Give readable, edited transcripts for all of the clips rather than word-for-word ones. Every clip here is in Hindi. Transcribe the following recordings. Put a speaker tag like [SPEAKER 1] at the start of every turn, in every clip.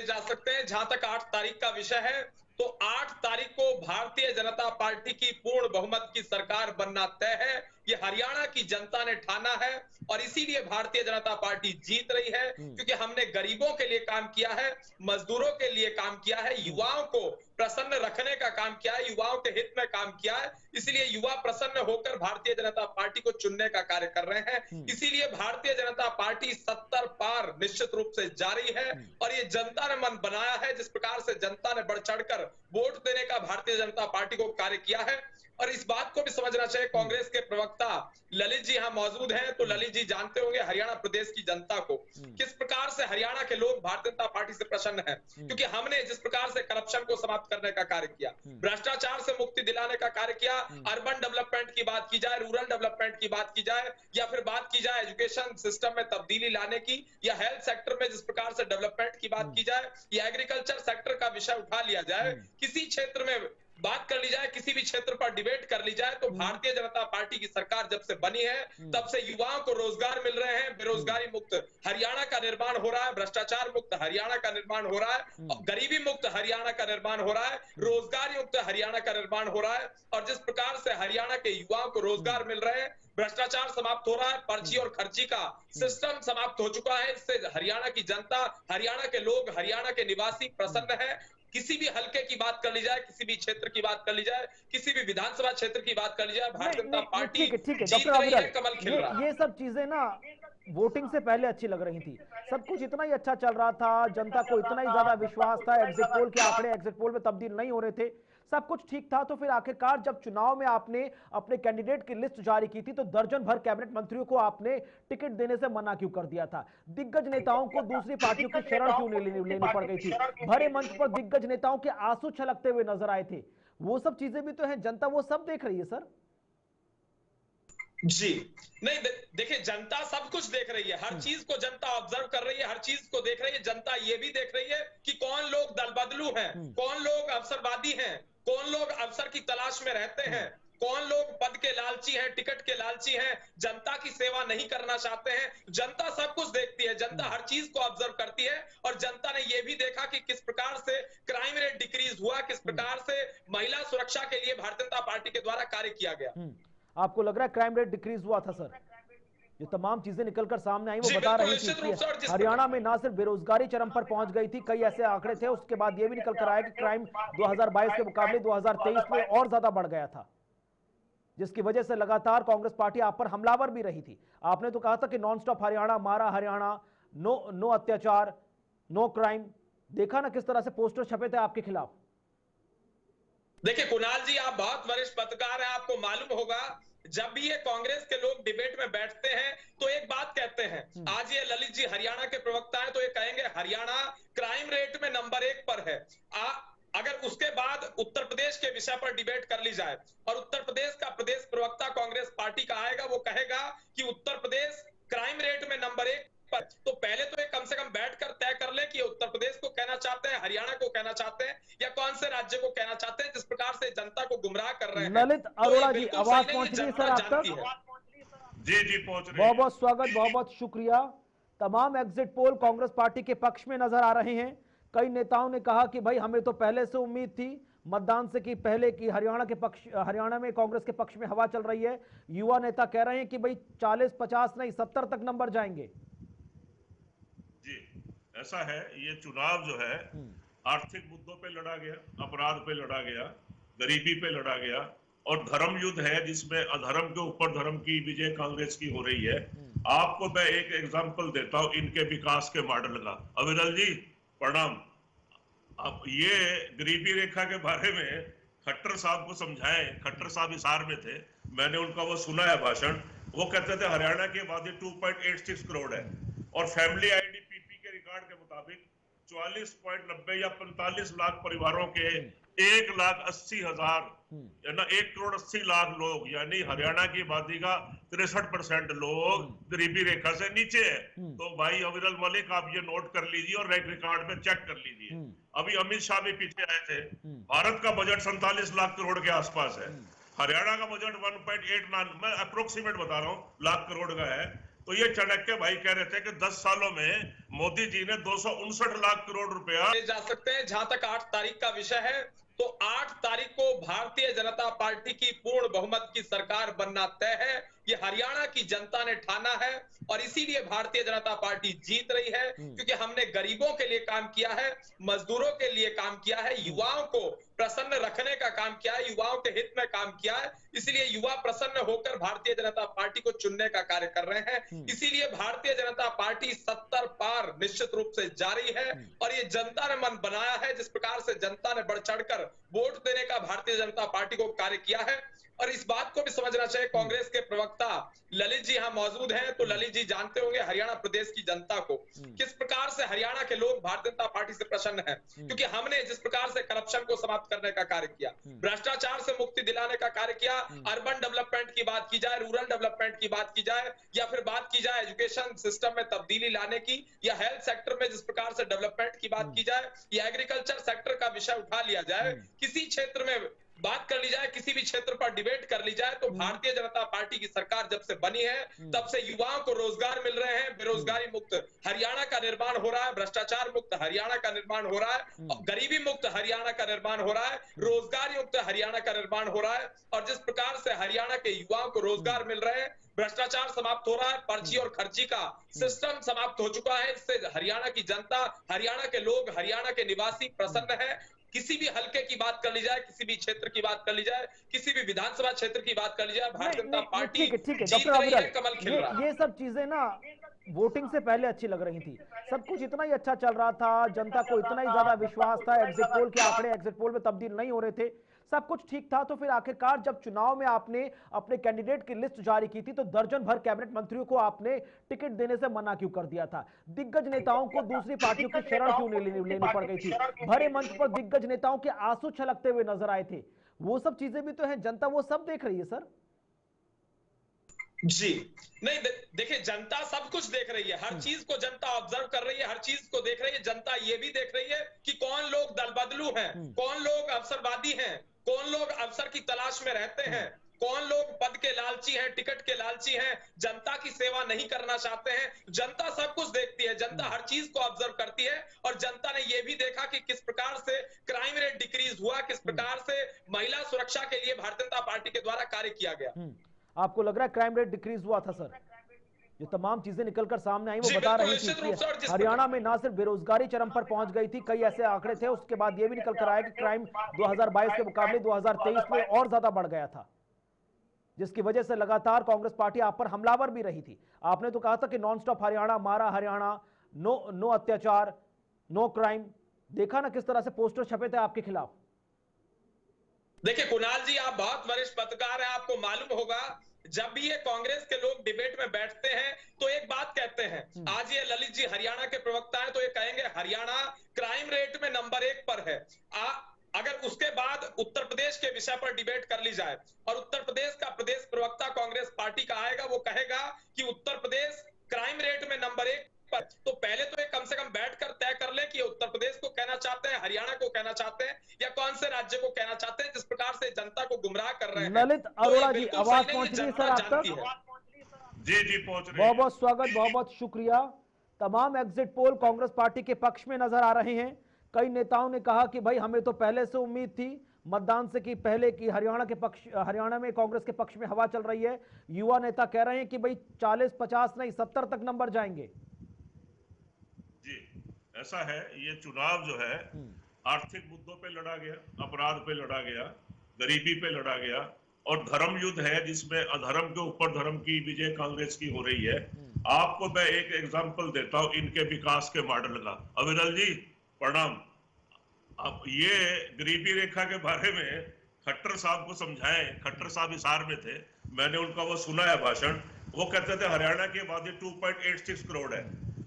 [SPEAKER 1] जा सकते हैं। जहां तक 8 तारीख का विषय है, तो 8 तारीख को भारतीय जनता पार्टी की पूर्ण बहुमत की सरकार बनना तय है। ये हरियाणा की जनता ने ठाना है और इसीलिए भारतीय जनता पार्टी जीत रही है, क्योंकि हमने गरीबों के लिए काम किया है, मजदूरों के लिए काम किया है, युवाओं को प्रसन्न रखने का काम किया है, युवाओं के हित में काम किया है। इसलिए युवा प्रसन्न होकर भारतीय जनता पार्टी को चुनने का कार्य कर रहे हैं। इसीलिए भारतीय जनता पार्टी 70 पार निश्चित रूप से जारी है और ये जनता ने मन बनाया है। जिस प्रकार से जनता ने बढ़ चढ़कर वोट देने का भारतीय जनता पार्टी को कार्य किया है। और इस बात को भी समझना चाहिए, कांग्रेस के प्रवक्ता ललित जी यहां मौजूद हैं, तो ललित जी जानते होंगे हरियाणा प्रदेश की जनता को किस प्रकार से हरियाणा के लोग भारतीय जनता पार्टी से प्रसन्न हैं, क्योंकि हमने जिस प्रकार से करप्शन को समाप्त करने का कार्य किया, भ्रष्टाचार से मुक्ति दिलाने का कार्य किया, अर्बन डेवलपमेंट की बात की जाए, रूरल डेवलपमेंट की बात की जाए, या फिर बात की जाए एजुकेशन सिस्टम में तब्दीली लाने की, या हेल्थ सेक्टर में जिस प्रकार से डेवलपमेंट की बात की जाए, या एग्रीकल्चर सेक्टर का विषय उठा लिया जाए, किसी क्षेत्र में बात कर ली जाए, किसी भी क्षेत्र पर डिबेट कर ली जाए, तो भारतीय जनता पार्टी की सरकार जब से बनी है तब से युवाओं को रोजगार मिल रहे हैं, बेरोजगारी मुक्त हरियाणा का निर्माण हो रहा है, भ्रष्टाचार मुक्त हरियाणा का निर्माण हो रहा है, गरीबी मुक्त हरियाणा का निर्माण हो रहा है, रोजगार युक्त हरियाणा का निर्माण हो रहा है। और जिस प्रकार से हरियाणा के युवाओं को रोजगार मिल रहे हैं, भ्रष्टाचार समाप्त हो रहा है, पर्ची और खर्ची का सिस्टम समाप्त हो चुका है। इससे हरियाणा की जनता, हरियाणा के लोग, हरियाणा के निवासी प्रसन्न है। किसी भी हल्के की बात कर ली जाए, किसी भी क्षेत्र की बात कर ली जाए, किसी भी विधानसभा क्षेत्र की बात कर ली जाए, भारतीय जनता पार्टी
[SPEAKER 2] ठीक है
[SPEAKER 1] जीत रही है, कमल खिल रहा है।
[SPEAKER 2] ये सब चीजें ना वोटिंग से पहले अच्छी लग रही थी, सब कुछ इतना ही अच्छा चल रहा था, जनता को इतना ही ज्यादा विश्वास था, एग्जिट पोल के आंकड़े एग्जिट पोल में तब्दील नहीं हो रहे थे, सब कुछ ठीक था। तो फिर आखिरकार जब चुनाव में आपने अपने कैंडिडेट की लिस्ट जारी की थी, तो दर्जन भर कैबिनेट मंत्रियों को आपने टिकट देने से मना क्यों कर दिया था? दिग्गज नेताओं को दूसरी पार्टियों की शरण क्यों लेनी पड़ गई थी? भरे मंच पर दिग्गज नेताओं के आंसू छलकते हुए नजर आए थे। वो सब चीजें भी तो हैं, जनता वो सब देख रही है सर।
[SPEAKER 1] जी नहीं, देखिए जनता सब कुछ देख रही है, हर चीज को जनता ऑब्जर्व कर रही है, हर चीज को देख रही है। जनता ये भी देख रही है कि कौन लोग दल बदलू हैं, कौन लोग अवसरवादी हैं, कौन लोग अवसर की तलाश में रहते हैं, कौन लोग पद के लालची हैं, टिकट के लालची हैं, जनता की सेवा नहीं करना चाहते हैं। जनता सब कुछ देखती है, जनता हर चीज को ऑब्जर्व करती है। और जनता ने यह भी देखा कि किस प्रकार से क्राइम रेट डिक्रीज हुआ, किस प्रकार से महिला सुरक्षा के लिए भारतीय जनता पार्टी के द्वारा कार्य किया गया।
[SPEAKER 2] आपको लग रहा है क्राइम रेट डिक्रीज हुआ था सर? जो तमाम चीजें निकलकर सामने आई वो बता रही थी कि हरियाणा में ना सिर्फ बेरोजगारी चरम पर पहुंच गई थी, कई ऐसे आंकड़े थे, उसके बाद ये भी निकल कर आया कि क्राइम 2022 के मुकाबले 2023 में और ज्यादा बढ़ गया था, जिसकी वजह से लगातार कांग्रेस पार्टी आप पर हमलावर भी रही थी। आपने तो कहा था कि नॉन स्टॉप हरियाणा, मारा हरियाणा, नो अत्याचार, नो क्राइम। देखा ना किस तरह से पोस्टर छपे थे आपके खिलाफ।
[SPEAKER 1] देखिए कुणाल जी, आप बहुत वरिष्ठ पत्रकार हैं, आपको मालूम होगा जब भी ये कांग्रेस के लोग डिबेट में बैठते हैं तो एक बात कहते हैं। आज ये ललित जी हरियाणा के प्रवक्ता हैं, तो ये कहेंगे हरियाणा क्राइम रेट में नंबर 1 पर है। अगर उसके बाद उत्तर प्रदेश के विषय पर डिबेट कर ली जाए और उत्तर प्रदेश का प्रदेश प्रवक्ता कांग्रेस पार्टी का आएगा, वो कहेगा कि उत्तर प्रदेश क्राइम रेट में नंबर 1 पर। तो पहले तो ये कम से कम बैठकर तय कर ले कि उत्तर प्रदेश को कहना चाहते हैं, हरियाणा को कहना चाहते हैं, या कौन से राज्य को कहना चाहते हैं। जिस प्रकार से जनता को गुमराह कर रहे हैं।
[SPEAKER 2] ललित अरोड़ा जी, आवाज पहुंच रही है सर आप तक?
[SPEAKER 3] जी पहुंच रही है।
[SPEAKER 2] बहुत बहुत स्वागत, बहुत बहुत शुक्रिया। तमाम एग्जिट पोल कांग्रेस पार्टी के पक्ष में नजर आ रहे हैं। कई नेताओं ने कहा कि भाई हमें तो पहले से उम्मीद थी मतदान से कि पहले की हरियाणा में कांग्रेस के पक्ष में हवा चल रही है। युवा नेता कह रहे हैं कि भाई 40-50 नहीं 70 तक नंबर जाएंगे।
[SPEAKER 3] जी ऐसा है, ये चुनाव जो है आर्थिक मुद्दों पे लड़ा गया, अपराध पे लड़ा गया, गरीबी पे लड़ा गया, और धर्म युद्ध है जिसमें अधर्म के ऊपर धर्म की विजय कांग्रेस की हो रही है। आपको मैं एक एग्जांपल देता हूं इनके विकास के मॉडल का। अविरल जी प्रणाम। अब ये गरीबी रेखा के बारे में खट्टर साहब को समझाएं। खट्टर साहब हिसार में थे, मैंने उनका वो सुना है भाषण। वो कहते थे हरियाणा की आबादी 2.86 करोड़ है और फैमिली आईडीपीपी के रिकॉर्ड के मुताबिक 44.90 या 45 लाख परिवारों के 1,80,000 ना 1,80,00,000 लोग, यानी हरियाणा की आबादी का 63% लोग गरीबी रेखा से नीचे है। तो भाई अविरल मलिक आप ये नोट कर लीजिए और रिकॉर्ड में चेक कर लीजिए। अभी अमित शाह भी पीछे आए थे। भारत का बजट 47 लाख करोड़ के आसपास है, हरियाणा का बजट 1.89, मैं अप्रोक्सीमेट बता रहा हूँ, लाख करोड़ का है। तो ये चाणक्य भाई कह रहे थे कि 10 सालों में मोदी जी ने 259 लाख करोड़ रुपया
[SPEAKER 1] जा सकते हैं। जहां तक 8 तारीख का विषय है, तो 8 तारीख को भारतीय जनता पार्टी की पूर्ण बहुमत की सरकार बनना तय है। ये हरियाणा की जनता ने ठाना है और इसीलिए भारतीय जनता पार्टी जीत रही है, क्योंकि हमने गरीबों के लिए काम किया है, मजदूरों के लिए काम किया है, युवाओं को प्रसन्न रखने का काम किया है, युवाओं के हित में काम किया है। इसलिए युवा प्रसन्न होकर भारतीय जनता पार्टी को चुनने का कार्य कर रहे हैं। इसीलिए भारतीय जनता पार्टी 70 पार निश्चित रूप से जारी है और ये जनता ने मन बनाया है। जिस प्रकार से जनता ने बढ़ चढ़कर वोट देने का भारतीय जनता पार्टी को कार्य किया है। और इस बात को भी समझना चाहिए, कांग्रेस के प्रवक्ता ललित जी यहाँ मौजूद हैं, तो ललित जी जानते होंगे हरियाणा प्रदेश की जनता को किस प्रकार से हरियाणा के लोग भारतीय जनता पार्टी से प्रसन्न हैं, क्योंकि हमने जिस प्रकार से करप्शन को समाप्त करने का कार्य किया, भ्रष्टाचार से मुक्ति दिलाने का कार्य किया, अर्बन डेवलपमेंट की बात की जाए, रूरल डेवलपमेंट की बात की जाए, या फिर बात की जाए एजुकेशन सिस्टम में तब्दीली लाने की, या हेल्थ सेक्टर में जिस प्रकार से डेवलपमेंट की बात की जाए, या एग्रीकल्चर सेक्टर का विषय उठा लिया जाए, किसी क्षेत्र में बात कर ली जाए, किसी भी क्षेत्र पर डिबेट कर ली जाए, तो भारतीय जनता पार्टी की सरकार जब से बनी है तब से युवाओं को रोजगार मिल रहे हैं, बेरोजगारी मुक्त हरियाणा का निर्माण हो रहा है, भ्रष्टाचार मुक्त हरियाणा का निर्माण हो रहा है, और गरीबी मुक्त हरियाणा का निर्माण हो रहा है, रोजगार युक्त हरियाणा का निर्माण हो रहा है। और जिस प्रकार से हरियाणा के युवाओं को रोजगार मिल रहे हैं, भ्रष्टाचार समाप्त हो रहा है, पर्ची और खर्ची का सिस्टम समाप्त हो चुका है। इससे हरियाणा की जनता, हरियाणा के लोग, हरियाणा के निवासी प्रसन्न है। किसी भी हल्के की बात कर ली जाए, किसी भी क्षेत्र की बात कर ली जाए, किसी भी विधानसभा क्षेत्र की बात कर ली जाए, भारतीय जनता पार्टी
[SPEAKER 2] ठीक है
[SPEAKER 1] जीत रही है, कमल खिल रहा है।
[SPEAKER 2] ये सब चीजें ना वोटिंग से पहले अच्छी लग रही थी, सब कुछ इतना ही अच्छा चल रहा था, जनता को इतना ही ज्यादा विश्वास था, एग्जिट पोल के आंकड़े एग्जिट पोल में तब्दील नहीं हो रहे थे, सब कुछ ठीक था। तो फिर आखिरकार जब चुनाव में आपने अपने कैंडिडेट की लिस्ट जारी की थी, तो दर्जन भर कैबिनेट मंत्रियों को आपने टिकट देने से मना क्यों कर दिया था? दिग्गज नेताओं को दूसरी पार्टियों की शरण क्यों लेनी पड़ गई थी? भरे मंच पर दिग्गज नेताओं के आंसू छलकते हुए नजर आए थे। वो सब चीजें भी तो हैं, जनता वो सब देख रही है सर।
[SPEAKER 1] जी नहीं, देखिए जनता सब कुछ देख रही है, हर चीज को जनता ऑब्जर्व कर रही है, हर चीज को देख रही है। जनता ये भी देख रही है कि कौन लोग दल बदलू हैं, कौन लोग अवसरवादी हैं, कौन लोग अवसर की तलाश में रहते हैं, कौन लोग पद के लालची हैं, टिकट के लालची हैं, जनता की सेवा नहीं करना चाहते हैं। जनता सब कुछ देखती है, जनता हर चीज को ऑब्जर्व करती है। और जनता ने यह भी देखा कि किस प्रकार से क्राइम रेट डिक्रीज हुआ, किस प्रकार से महिला सुरक्षा के लिए भारतीय जनता पार्टी के द्वारा कार्य किया गया।
[SPEAKER 2] आपको लग रहा है क्राइम रेट डिक्रीज हुआ था सर? जो तमाम चीजें निकलकर सामने आई वो बता रही थी कि हरियाणा में ना सिर्फ बेरोजगारी चरम पर पहुंच गई थी, कई ऐसे आंकड़े थे, उसके बाद ये भी निकल कर आया कि क्राइम 2022 के मुकाबले 2023 में और ज्यादा बढ़ गया था, जिसकी वजह से लगातार कांग्रेस पार्टी आप पर हमलावर भी रही थी। आपने तो कहा था कि नॉन स्टॉप हरियाणा, मारा हरियाणा, नो अत्याचार, नो क्राइम। देखा ना किस तरह से पोस्टर छपे थे आपके खिलाफ।
[SPEAKER 1] देखिए कुणाल जी, आप बहुत वरिष्ठ पत्रकार हैं, आपको मालूम होगा जब भी ये कांग्रेस के लोग डिबेट में बैठते हैं तो एक बात कहते हैं। आज ये ललित जी हरियाणा के प्रवक्ता हैं, तो ये कहेंगे हरियाणा क्राइम रेट में नंबर 1 पर है। अगर उसके बाद उत्तर प्रदेश के विषय पर डिबेट कर ली जाए और उत्तर प्रदेश का प्रदेश प्रवक्ता कांग्रेस पार्टी का आएगा, वो कहेगा कि उत्तर प्रदेश क्राइम रेट में नंबर 1 पर। तो पहले तो ये कम से कम बैठकर तय कर ले कि उत्तर प्रदेश को कहना चाहते हैं, हरियाणा को कहना चाहते हैं, या कौन से राज्य को कहना चाहते हैं। जिस प्रकार से जनता को गुमराह कर रहे हैं।
[SPEAKER 2] ललित अरोड़ा जी, आवाज पहुंच रही है सर आप तक?
[SPEAKER 3] जी पहुंच रही है।
[SPEAKER 2] बहुत बहुत स्वागत, बहुत बहुत शुक्रिया। तमाम एग्जिट पोल कांग्रेस पार्टी के पक्ष में नजर आ रहे हैं। कई नेताओं ने कहा कि भाई हमें तो पहले से उम्मीद थी मतदान से कि पहले की हरियाणा में कांग्रेस के पक्ष में हवा चल रही है। युवा नेता कह रहे हैं कि भाई 40-50 नहीं 70 तक नंबर जाएंगे।
[SPEAKER 3] जी ऐसा है, ये चुनाव जो है आर्थिक मुद्दों पे लड़ा गया, अपराध पे लड़ा गया, गरीबी पे लड़ा गया, और धर्म युद्ध है जिसमें अधर्म के ऊपर धर्म की विजय कांग्रेस की हो रही है। आपको मैं एक एग्जांपल देता हूं इनके विकास के मॉडल का। अविरल जी प्रणाम। अब ये गरीबी रेखा के बारे में खट्टर साहब को समझाएं। खट्टर साहब हिसार में थे, मैंने उनका वो सुना है भाषण। वो कहते थे हरियाणा की आबादी 2.86 करोड़ है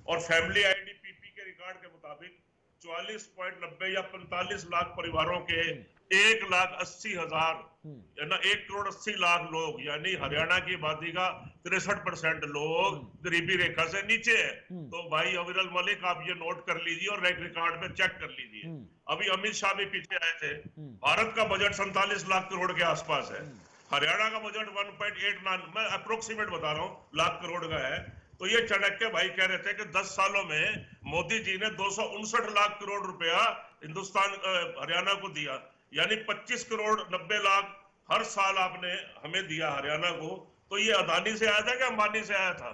[SPEAKER 3] और फैमिली आईडीपीपी के रिकॉर्ड के मुताबिक 44.90 या 45 लाख परिवारों के 1,80,000 या 1,80,00,000 लोग, यानी हरियाणा की आबादी का 63% लोग गरीबी रेखा से नीचे है। तो भाई अविरल मलिक आप ये नोट कर लीजिए और रिकॉर्ड में चेक कर लीजिए। अभी अमित शाह भी पीछे आए थे। भारत का बजट 47 लाख करोड़ के आसपास है, हरियाणा का बजट 1.89, मैं अप्रोक्सीमेट बता रहा हूँ, लाख करोड़ का है। तो ये चाणक्य भाई कह रहे थे कि 10 सालों में मोदी जी ने 259 लाख करोड़ रुपया हिंदुस्तान हरियाणा को दिया, यानी 25 करोड़ 90 लाख हर साल आपने हमें दिया हरियाणा को। तो ये अदानी से आया था कि अंबानी से आया था?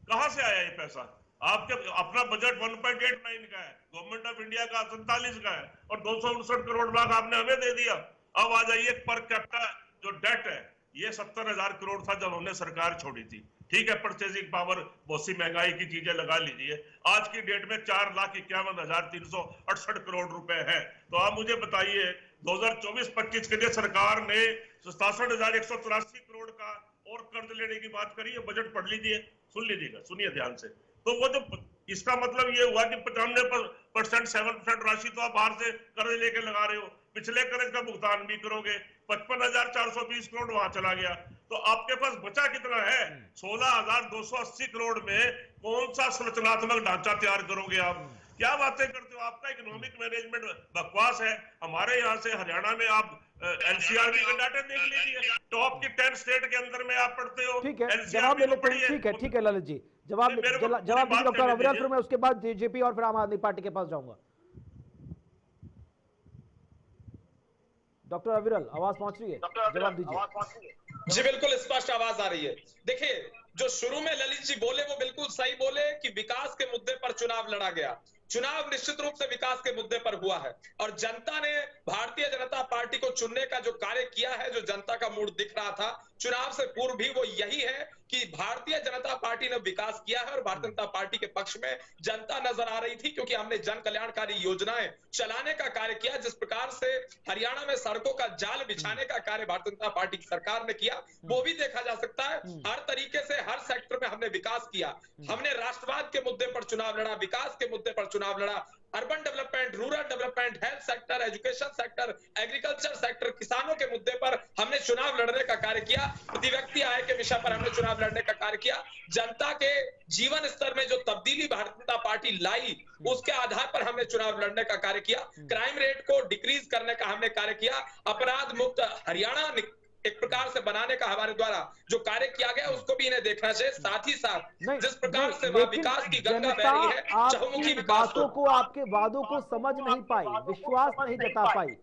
[SPEAKER 3] कहां से आया ये पैसा? आपके अपना बजट 1.89 का है, गवर्नमेंट ऑफ इंडिया का 47 का है, और 259 करोड़ लाख आपने हमें दे दिया। अब आ जाइए पर कैपिटा जो डेट है, ये 70,000 करोड़ था जब हमने सरकार छोड़ी थी। ठीक है, परचेजिंग पावर बहुत सी महंगाई की चीजें लगा लीजिए, आज की डेट में 4,51,368 करोड़ रुपए है। तो आप मुझे बताइए 2024-25 के लिए सरकार ने 67,183 करोड़ का और कर्ज लेने की बात करी है। बजट पढ़ लीजिए, सुन लीजिएगा, सुनिए ध्यान से। तो वो जो इसका मतलब ये हुआ कि 95% 7% राशि तो आप बाहर से कर्ज लेके लगा रहे हो, पिछले कर्ज का भुगतान भी करोगे, 55,420 करोड़ वहां चला गया। तो आपके पास बचा कितना है? 16,280 करोड़ में कौन सा संरचनात्मक ढांचा तैयार करोगे आप? क्या बातें करते हो? आपका इकोनॉमिक मैनेजमेंट बकवास है। हमारे यहाँ से हरियाणा में आप एनसीआरबी के डाटा देख लीजिए, टॉप की 10 स्टेट के अंदर में आप पढ़ते हो।
[SPEAKER 2] ठीक है, जवाब ले लेते हैं। ठीक है ललित जी, जवाब दीजिए डॉक्टर अविरल, फिर मैं उसके बाद जेजेपी और फिर आम आदमी पार्टी के पास जाऊंगा। डॉक्टर अविरल, आवाज पहुंच रही है? जवाब दीजिए।
[SPEAKER 1] जी बिल्कुल स्पष्ट आवाज आ रही है। देखिए, जो शुरू में ललित जी बोले वो बिल्कुल सही बोले कि विकास के मुद्दे पर चुनाव लड़ा गया। चुनाव निश्चित रूप से विकास के मुद्दे पर हुआ है और जनता ने भारतीय जनता पार्टी को चुनने का जो कार्य किया है, जो जनता का मूड दिख रहा था चुनाव से पूर्व भी, वो यही है कि भारतीय जनता पार्टी ने विकास किया है और भारतीय जनता पार्टी के पक्ष में जनता नजर आ रही थी, क्योंकि हमने जन कल्याणकारी योजनाएं चलाने का कार्य किया। जिस प्रकार से हरियाणा में सड़कों का जाल बिछाने का कार्य भारतीय जनता पार्टी की सरकार ने किया, वो भी देखा जा सकता है। हर तरीके से हर सेक्टर में हमने विकास किया। हमने राष्ट्रवाद के मुद्दे पर चुनाव लड़ा, विकास के मुद्दे पर चुनाव लड़ा, urban development, rural development, health sector, education sector, agriculture sector, किसानों के मुद्दे पर हमने चुनाव लड़ने का कार्य किया। प्रति व्यक्ति आय के विषय पर हमने चुनाव लड़ने का कार्य किया। जनता के जीवन स्तर में जो तब्दीली भारतीय जनता पार्टी लाई, उसके आधार पर हमने चुनाव लड़ने का कार्य किया। क्राइम रेट को डिक्रीज करने का हमने कार्य किया। अपराध मुक्त हरियाणा एक प्रकार से बनाने का हमारे द्वारा जो कार्य किया गया, उसको भी इन्हें देखना चाहिए। साथ ही साथ जिस प्रकार से वह विकास की गंगा बह रही है, चहुमुखी विकास
[SPEAKER 2] बातों को, आपके वादों को समझ नहीं पाई, विश्वास नहीं जता पाई।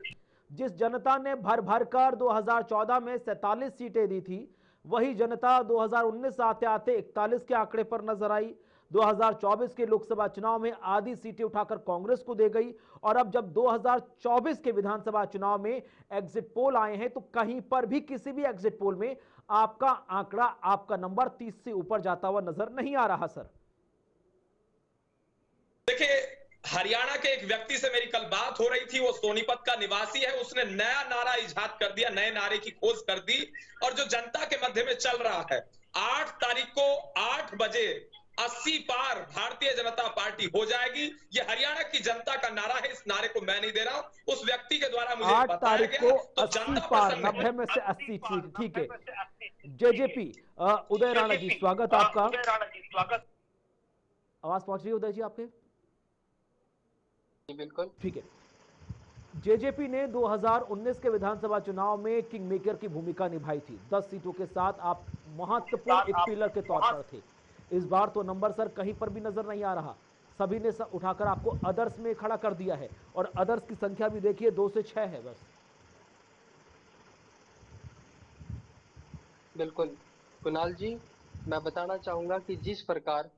[SPEAKER 2] जिस जनता ने भर भर कर 2014 में 47 सीटें दी थी, वही जनता 2019 आते आते 41 के आंकड़े पर नजर आई। 2024 के लोकसभा चुनाव में आधी सीटें उठाकर कांग्रेस को दे गई, और अब जब 2024 के विधानसभा चुनाव में एग्जिट पोल आए हैं, तो कहीं पर भी किसी भी एग्जिट पोल में आपका आंकड़ा, आपका नंबर 30 से ऊपर जाता हुआ नजर नहीं आ रहा। सर
[SPEAKER 1] देखिए, हरियाणा के एक व्यक्ति से मेरी कल बात हो रही थी, वो सोनीपत का निवासी है। उसने नया नारा इजाद कर दिया, नए नारे की खोज कर दी, और जो जनता के मध्य में चल रहा है, 8 तारीख को 8 बजे 80 पार भारतीय जनता पार्टी हो जाएगी। ये हरियाणा की जनता का नारा है। इस नारे को मैं नहीं दे रहा हूं, उस व्यक्ति के द्वारा मुझे
[SPEAKER 2] 8
[SPEAKER 1] बताया
[SPEAKER 2] तारीख
[SPEAKER 1] गया।
[SPEAKER 2] को
[SPEAKER 1] तो
[SPEAKER 2] 80 पार, 90 में से 80। ठीक है। जेजेपी उदय राणा जी, स्वागत आपका। आवाज पहुंच रही है उदय जी आपके?
[SPEAKER 4] बिल्कुल
[SPEAKER 2] ठीक है। जेजेपी ने 2019 के विधानसभा चुनाव में किंग मेकर की भूमिका निभाई थी। 10 सीटों के साथ आप महत्वपूर्ण एक पिलर के तौर पर थे। इस बार तो नंबर सर कहीं पर भी नजर नहीं आ रहा। सभी ने उठाकर आपको अदर्स में खड़ा कर दिया है, और अदर्स की संख्या भी देखिए 2 से 6 है बस।
[SPEAKER 4] बिल्कुल कुणाल जी, मैं बताना चाहूंगा कि जिस प्रकार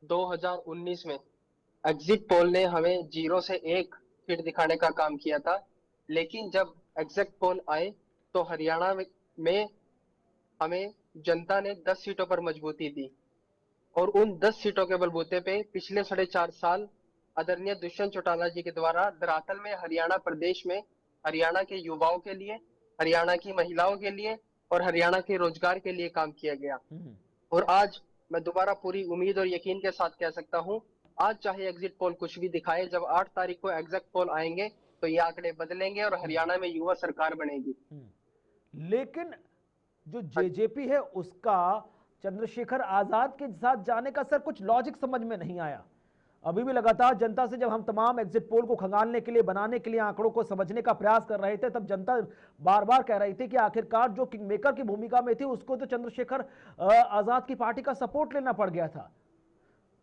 [SPEAKER 4] 2019 में एग्जिट पोल ने हमें 0 से 1 फीट दिखाने का काम किया था, लेकिन जब एग्जिट पोल आए तो हरियाणा में हमें जनता ने 10 सीटों पर मजबूती दी, और उन 10 सीटों के बलबूते पे पिछले 4.5 साल आदरणीय दुष्यंत चौटाला जी के द्वारा धरातल में हरियाणा प्रदेश में हरियाणा के युवाओं के लिए, हरियाणा की महिलाओं के लिए और हरियाणा के रोजगार के लिए काम किया गया। और आज मैं दोबारा पूरी उम्मीद और यकीन के साथ कह सकता हूं, आज चाहे एग्जिट पोल कुछ भी दिखाए, जब 8 तारीख को एग्जिट पोल आएंगे तो ये आंकड़े बदलेंगे और हरियाणा में युवा सरकार बनेगी।
[SPEAKER 2] लेकिन जो जेजेपी है, उसका चंद्रशेखर आजाद के साथ जाने का सर कुछ लॉजिक समझ में नहीं आया। अभी भी लगातार जनता से जब हम तमाम एग्जिट पोल को खंगालने के लिए, बनाने के लिए, आंकड़ों को समझने का प्रयास कर रहे थे, तब जनता बार बार कह रही थी कि आखिरकार जो किंग मेकर की भूमिका में थी उसको तो चंद्रशेखर आजाद की पार्टी का सपोर्ट लेना पड़ गया था,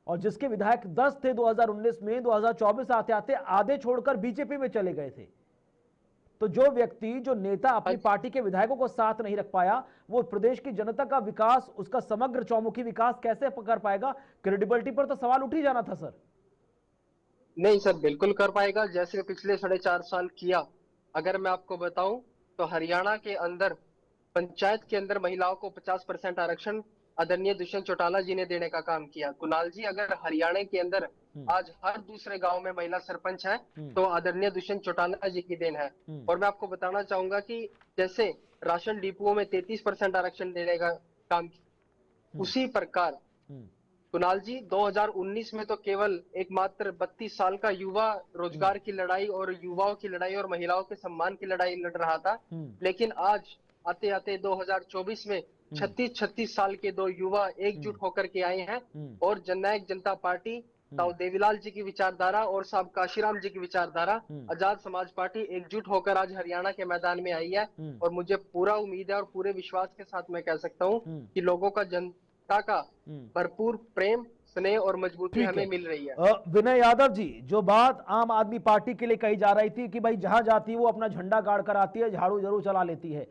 [SPEAKER 2] और जिसके विधायक 10 थे 2019 में, 2024 आते आते आधे छोड़कर बीजेपी में चले गए थे। तो जो व्यक्ति, जो नेता अपनी पार्टी के विधायकों को साथ नहीं रख पाया, वो प्रदेश की जनता का विकास, उसका समग्र चौमुखी विकास कैसे कर पाएगा? क्रेडिबिलिटी पर तो सवाल उठ ही जाना था सर।
[SPEAKER 4] नहीं सर, बिल्कुल कर पाएगा, जैसे पिछले 4.5 साल किया। अगर मैं आपको बताऊं तो हरियाणा के अंदर पंचायत के अंदर महिलाओं को 50% आरक्षण आदरणीय दुष्यंत चौटाला जी ने देने का काम किया। कुणाल जी, अगर हरियाणा के अंदर आज हर दूसरे गांव में महिला सरपंच है तो आदरणीय दुष्यंत चौटाला जी की देन है। और मैं आपको बताना चाहूंगा कि जैसे राशन डिपुओं में 33% आरक्षण देने का काम, उसी प्रकार कुणाल जी 2019 में तो केवल एकमात्र 32 साल का युवा रोजगार की लड़ाई और युवाओं की लड़ाई और महिलाओं के सम्मान की लड़ाई लड़ रहा था, लेकिन आज आते आते 2024 में 36 साल के दो युवा एकजुट होकर के आए हैं और जननायक जनता पार्टी, ताऊ देवीलाल जी की विचारधारा और साहब काशीराम जी की विचारधारा, आजाद समाज पार्टी एकजुट होकर आज हरियाणा के मैदान में आई है। और मुझे पूरा उम्मीद है और पूरे विश्वास के साथ मैं कह सकता हूँ कि लोगों का, जनता का भरपूर प्रेम, स्नेह और मजबूती हमें मिल रही है।
[SPEAKER 2] विनय यादव जी, जो बात आम आदमी पार्टी के लिए कही जा रही थी कि भाई जहां जाती है वो अपना झंडा गाड़ कर आती है, झाड़ू जरूर चला लेती है,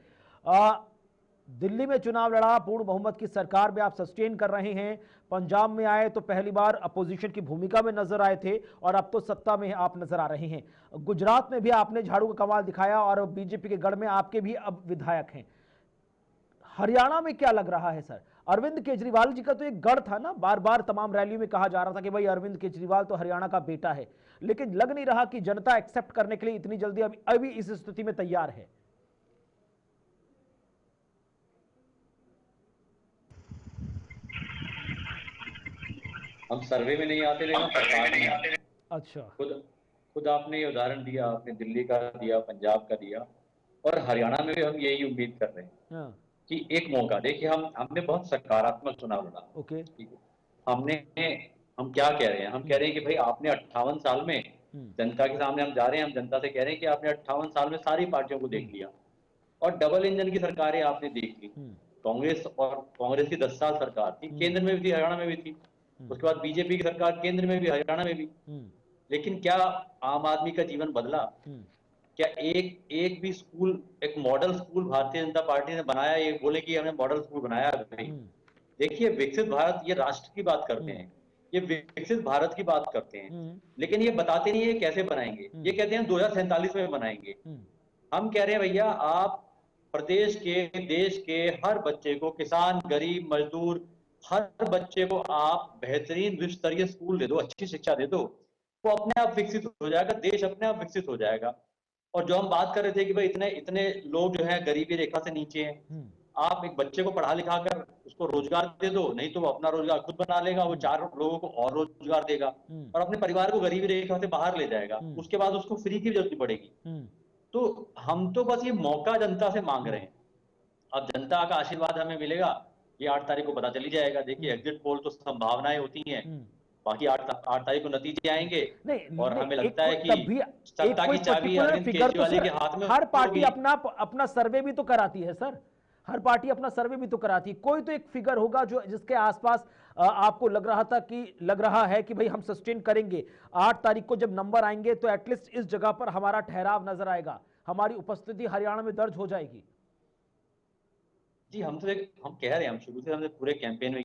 [SPEAKER 2] दिल्ली में चुनाव लड़ा, पूर्ण बहुमत की सरकार में आप सस्टेन कर रहे हैं, पंजाब में आए तो पहली बार अपोजिशन की भूमिका में नजर आए थे और अब तो सत्ता में आप नजर आ रहे हैं, गुजरात में भी आपने झाड़ू का कमाल दिखाया और बीजेपी के गढ़ में आपके भी अब विधायक हैं। हरियाणा में क्या लग रहा है सर? अरविंद केजरीवाल जी का तो एक गढ़ था ना, बार बार तमाम रैली में कहा जा रहा था कि भाई अरविंद केजरीवाल तो हरियाणा का बेटा है, लेकिन लग नहीं रहा कि जनता एक्सेप्ट करने के लिए इतनी जल्दी अभी इस स्थिति में तैयार है।
[SPEAKER 5] हम सर्वे में नहीं आते, लेकिन सरकार में आते।
[SPEAKER 2] अच्छा,
[SPEAKER 5] खुद आपने ये उदाहरण दिया, आपने दिल्ली का दिया, पंजाब का दिया, और हरियाणा में भी हम यही उम्मीद कर रहे हैं कि एक मौका देखिए। हमने बहुत सकारात्मक चुनाव लड़ा।
[SPEAKER 2] ओके,
[SPEAKER 5] हम क्या कह रहे हैं? हम कह रहे हैं कि भाई आपने 58 साल में जनता के सामने हम जा रहे हैं, हम जनता से कह रहे हैं कि आपने 58 साल में सारी पार्टियों को देख लिया और डबल इंजन की सरकारें आपने देख ली। कांग्रेस की 10 साल सरकार थी, केंद्र में भी थी, हरियाणा में भी थी। उसके बाद बीजेपी की सरकार केंद्र में भी, हरियाणा में भी। लेकिन क्या आम आदमी का जीवन बदला? क्या एक भी स्कूल, एक model school Bharatiya Janata party ने बनाया? ये बोले कि हमने मॉडल स्कूल बनाया नहीं। देखिए, विकसित भारत, ये राष्ट्र की बात करते हैं, ये विकसित भारत की बात करते हैं, लेकिन ये बताते नहीं है कैसे बनाएंगे। ये कहते हैं 2047 में बनाएंगे। हम कह रहे हैं भैया, आप प्रदेश के, देश के हर बच्चे को, किसान, गरीब, मजदूर, हर बच्चे को आप बेहतरीन विश्व स्तरीय स्कूल दे दो, अच्छी शिक्षा दे दो, वो अपने आप विकसित हो जाएगा, देश अपने आप विकसित हो जाएगा। और जो हम बात कर रहे थे कि भाई इतने लोग जो है गरीबी रेखा से नीचे हैं, आप एक बच्चे को पढ़ा लिखा कर उसको रोजगार दे दो, नहीं तो वो अपना रोजगार खुद बना लेगा, वो 4 लोगों को और रोजगार देगा और अपने परिवार को गरीबी रेखा से बाहर ले जाएगा। उसके बाद उसको फ्री की जरूरत नहीं पड़ेगी। तो हम तो बस ये मौका जनता से मांग रहे हैं। अब जनता का आशीर्वाद हमें मिलेगा, ये 8 तारीख को पता चली जाएगा। देखिए, एग्जिट पोल तो संभावनाएं होती हैं, बाकी 8 तारीख को नतीजे आएंगे। और हमें लगता है कि सत्ता की चाबी अरविंद केजरीवाल के हाथ में।
[SPEAKER 2] हर पार्टी अपना सर्वे भी तो कराती है सर, हर पार्टी अपना सर्वे भी तो कराती है। कोई तो एक फिगर होगा जो जिसके आसपास आपको लग रहा है कि भाई हम सस्टेन करेंगे। 8 तारीख को जब नंबर आएंगे तो एटलीस्ट इस जगह पर हमारा ठहराव नजर आएगा, हमारी उपस्थिति हरियाणा में दर्ज हो जाएगी।
[SPEAKER 5] जी, हम कह रहे हैं, हम शुरू से हमने पूरे कैंपेन में